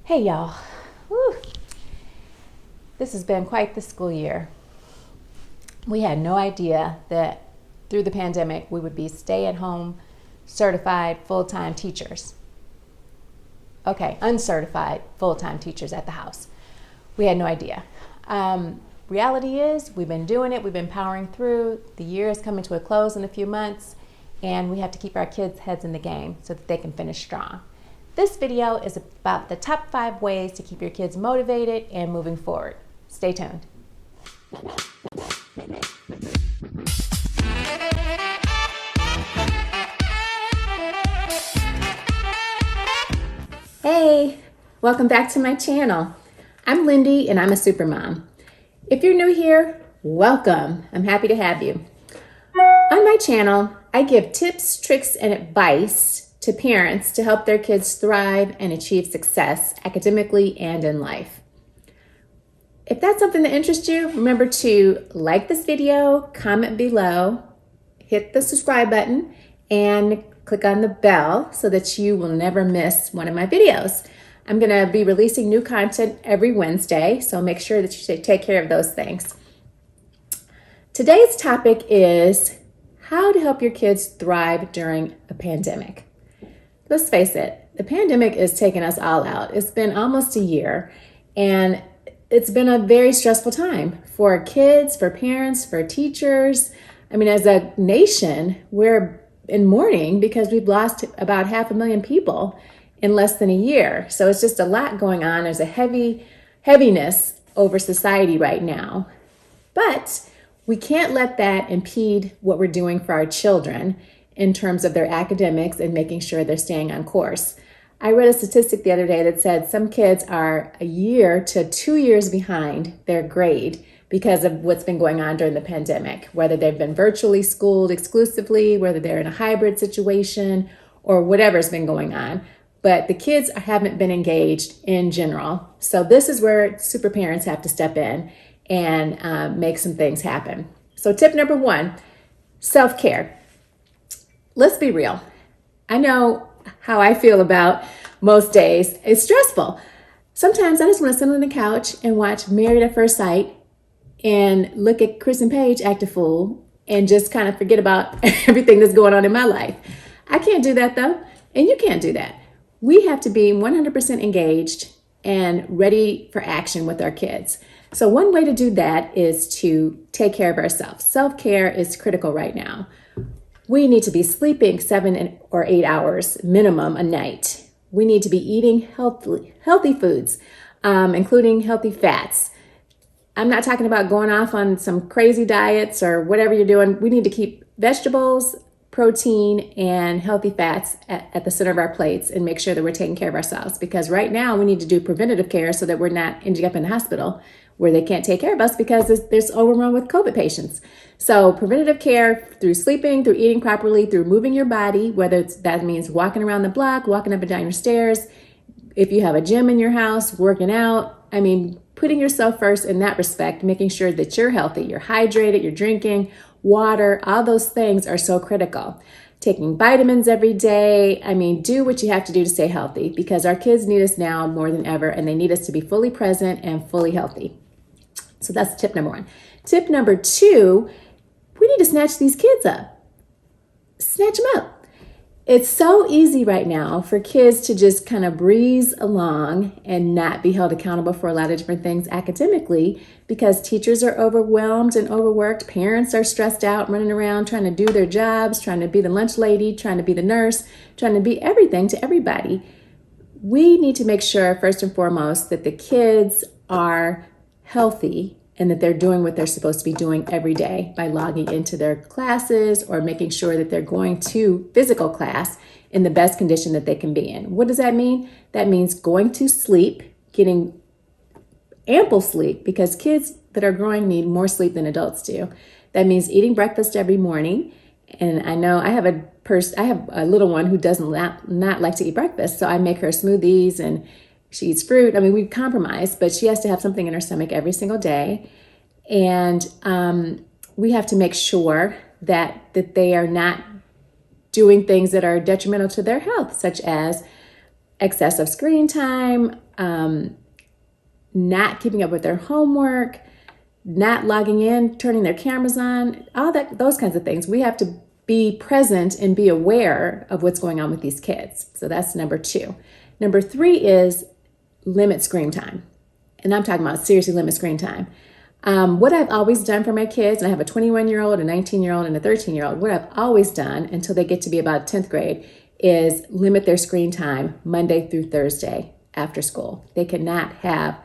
Hey y'all, Whew. This has been quite the school year. We had no idea that through the pandemic we would be stay-at-home certified full-time teachers. Okay, uncertified full-time teachers at the house. We had no idea. Reality is we've been doing it, we've been powering through. The year is coming to a close in a few months and we have to keep our kids' heads in the game so that they can finish strong. This video is about the top 5 ways to keep your kids motivated and moving forward. Stay tuned. Hey, welcome back to my channel. I'm Lindy and I'm a super mom. If you're new here, welcome. I'm happy to have you. On my channel, I give tips, tricks, and advice to parents to help their kids thrive and achieve success academically and in life. If that's something that interests you, remember to like this video, comment below, hit the subscribe button, and click on the bell so that you will never miss one of my videos. I'm going to be releasing new content every Wednesday, so make sure that you take care of those things. Today's topic is how to help your kids thrive during a pandemic. Let's face it, the pandemic is taking us all out. It's been almost a year, and it's been a very stressful time for kids, for parents, for teachers. I mean, as a nation, we're in mourning because we've lost about 500,000 people in less than a year. So it's just a lot going on. There's a heaviness over society right now. But we can't let that impede what we're doing for our children in terms of their academics and making sure they're staying on course. I read a statistic the other day that said some kids are a year to 2 years behind their grade because of what's been going on during the pandemic, whether they've been virtually schooled exclusively, whether they're in a hybrid situation, or whatever's been going on. But the kids haven't been engaged in general. So this is where super parents have to step in and make some things happen. So tip number 1, self-care. Let's be real. I know how I feel about most days. It's stressful. Sometimes I just want to sit on the couch and watch Married at First Sight and look at Chris and Paige act a fool and just kind of forget about everything that's going on in my life. I can't do that though, and you can't do that. We have to be 100% engaged and ready for action with our kids. So one way to do that is to take care of ourselves. Self-care is critical right now. We need to be sleeping 7 or 8 hours minimum a night. We need to be eating healthy foods, including healthy fats. I'm not talking about going off on some crazy diets or whatever you're doing. We need to keep vegetables, protein, and healthy fats at the center of our plates and make sure that we're taking care of ourselves. Because right now we need to do preventative care so that we're not ending up in the hospital where they can't take care of us because there's overrun with COVID patients. So preventative care through sleeping, through eating properly, through moving your body, whether that means walking around the block, walking up and down your stairs. If you have a gym in your house, working out, I mean, putting yourself first in that respect, making sure that you're healthy, you're hydrated, you're drinking water, all those things are so critical. Taking vitamins every day. I mean, do what you have to do to stay healthy because our kids need us now more than ever and they need us to be fully present and fully healthy. So that's tip number 1. Tip number 2, we need to snatch these kids up. Snatch them up. It's so easy right now for kids to just kind of breeze along and not be held accountable for a lot of different things academically because teachers are overwhelmed and overworked. Parents are stressed out, running around, trying to do their jobs, trying to be the lunch lady, trying to be the nurse, trying to be everything to everybody. We need to make sure, first and foremost, that the kids are healthy and that they're doing what they're supposed to be doing every day by logging into their classes or making sure that they're going to physical class in the best condition that they can be in. What does that mean? That means going to sleep, getting ample sleep because kids that are growing need more sleep than adults do. That means eating breakfast every morning. And I know I have a little one who doesn't not like to eat breakfast, so I make her smoothies and she eats fruit. I mean, we compromise, but she has to have something in her stomach every single day. And we have to make sure that they are not doing things that are detrimental to their health, such as excessive screen time, not keeping up with their homework, not logging in, turning their cameras on, all that, those kinds of things. We have to be present and be aware of what's going on with these kids. So that's number 2. Number 3 is limit screen time. And I'm talking about seriously limit screen time. What I've always done for my kids, and I have a 21-year-old, a 19-year-old, and a 13-year-old, what I've always done until they get to be about 10th grade is limit their screen time Monday through Thursday after school. They cannot have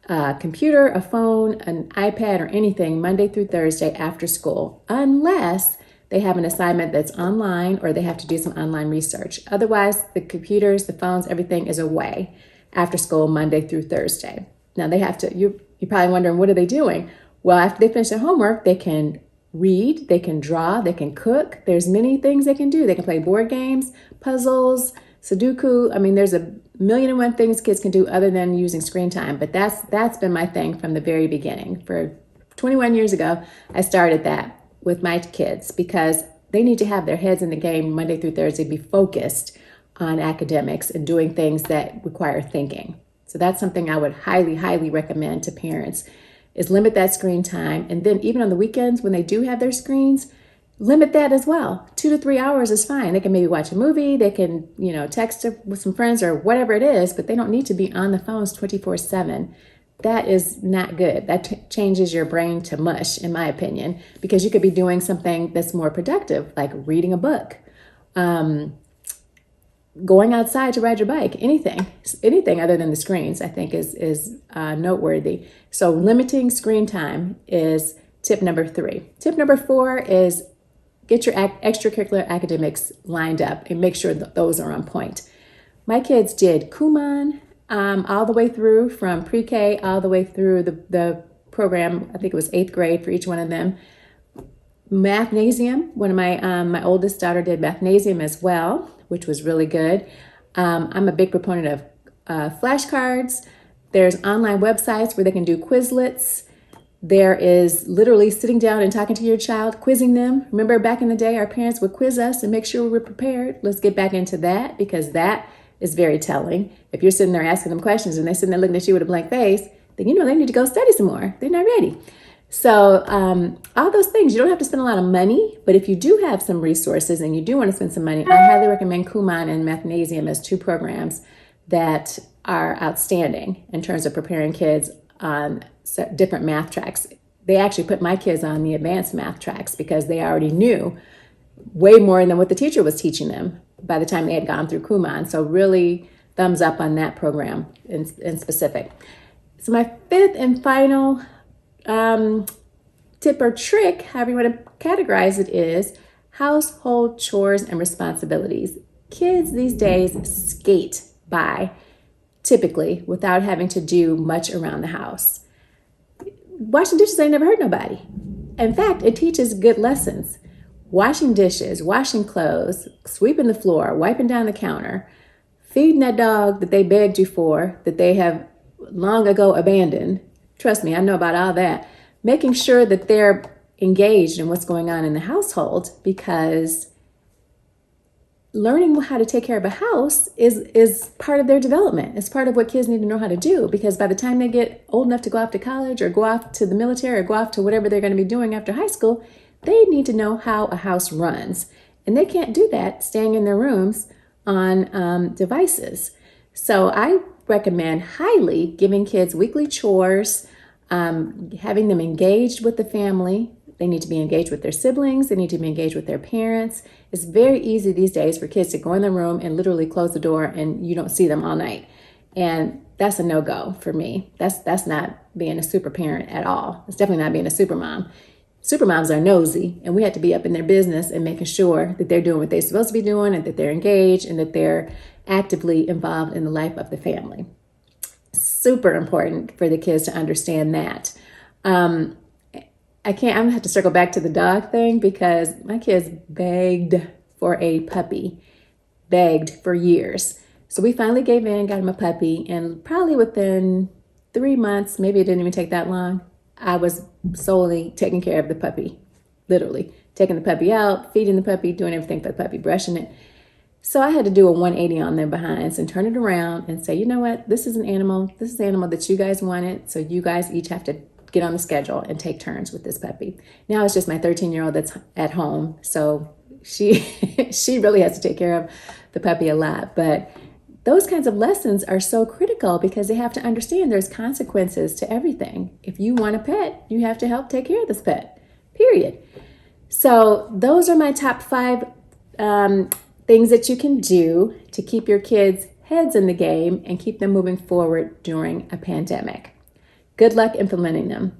a computer, a phone, an iPad, or anything Monday through Thursday after school, unless they have an assignment that's online or they have to do some online research. Otherwise, the computers, the phones, everything is away after school Monday through Thursday. Now they have to, you're probably wondering, what are they doing? Well, after they finish their homework, they can read, they can draw, they can cook. There's many things they can do. They can play board games, puzzles, Sudoku. I mean, there's a million and one things kids can do other than using screen time. But that's been my thing from the very beginning. For 21 years ago, I started that with my kids because they need to have their heads in the game Monday through Thursday, be focused on academics and doing things that require thinking. So that's something I would highly, highly recommend to parents is limit that screen time. And then even on the weekends when they do have their screens, limit that as well. 2 to 3 hours is fine. They can maybe watch a movie. They can, text with some friends or whatever it is, but they don't need to be on the phones 24/7. That is not good. That changes your brain to mush, in my opinion, because you could be doing something that's more productive, like reading a book, going outside to ride your bike, anything other than the screens, I think is noteworthy. So limiting screen time is tip number 3. Tip number 4 is get your extracurricular academics lined up and make sure that those are on point. My kids did Kumon all the way through, from pre-K all the way through the program. I think it was 8th grade for each one of them. Mathnasium, one of my oldest daughter did Mathnasium as well, which was really good. I'm a big proponent of flashcards. There's online websites where they can do Quizlets. There is literally sitting down and talking to your child, quizzing them. Remember back in the day, our parents would quiz us and make sure we were prepared. Let's get back into that because that is very telling. If you're sitting there asking them questions and they're sitting there looking at you with a blank face, then they need to go study some more. They're not ready. So all those things, you don't have to spend a lot of money, but if you do have some resources and you do want to spend some money, I highly recommend Kumon and Mathnasium as 2 programs that are outstanding in terms of preparing kids on different math tracks. They actually put my kids on the advanced math tracks because they already knew way more than what the teacher was teaching them by the time they had gone through Kumon. So really thumbs up on that program in specific. So my 5th and final tip or trick, however you want to categorize it, is household chores and responsibilities. Kids these days skate by typically without having to do much around the house. Washing dishes ain't never hurt nobody. In fact, it teaches good lessons. Washing dishes, washing clothes, sweeping the floor, wiping down the counter, feeding that dog that they begged you for, that they have long ago abandoned. Trust me, I know about all that. Making sure that they're engaged in what's going on in the household, because learning how to take care of a house is part of their development. It's part of what kids need to know how to do, because by the time they get old enough to go off to college or go off to the military or go off to whatever they're going to be doing after high school, they need to know how a house runs. And they can't do that staying in their rooms on devices. So I recommend highly giving kids weekly chores, having them engaged with the family. They need to be engaged with their siblings. They need to be engaged with their parents. It's very easy these days for kids to go in their room and literally close the door and you don't see them all night. And that's a no-go for me. That's not being a super parent at all. It's definitely not being a super mom. Supermoms are nosy, and we have to be up in their business and making sure that they're doing what they're supposed to be doing and that they're engaged and that they're actively involved in the life of the family. Super important for the kids to understand that. I'm gonna have to circle back to the dog thing, because my kids begged for a puppy, begged for years. So we finally gave in, got him a puppy, and probably within 3 months, maybe it didn't even take that long, I was solely taking care of the puppy, literally taking the puppy out, feeding the puppy, doing everything for the puppy, brushing it. So I had to do a 180 on their behinds and turn it around and say, you know what, this is an animal. This is an animal that you guys wanted. So you guys each have to get on the schedule and take turns with this puppy. Now it's just my 13-year-old that's at home. So she really has to take care of the puppy a lot. But those kinds of lessons are so critical because they have to understand there's consequences to everything. If you want a pet, you have to help take care of this pet, period. So those are my top 5 things that you can do to keep your kids' heads in the game and keep them moving forward during a pandemic. Good luck implementing them.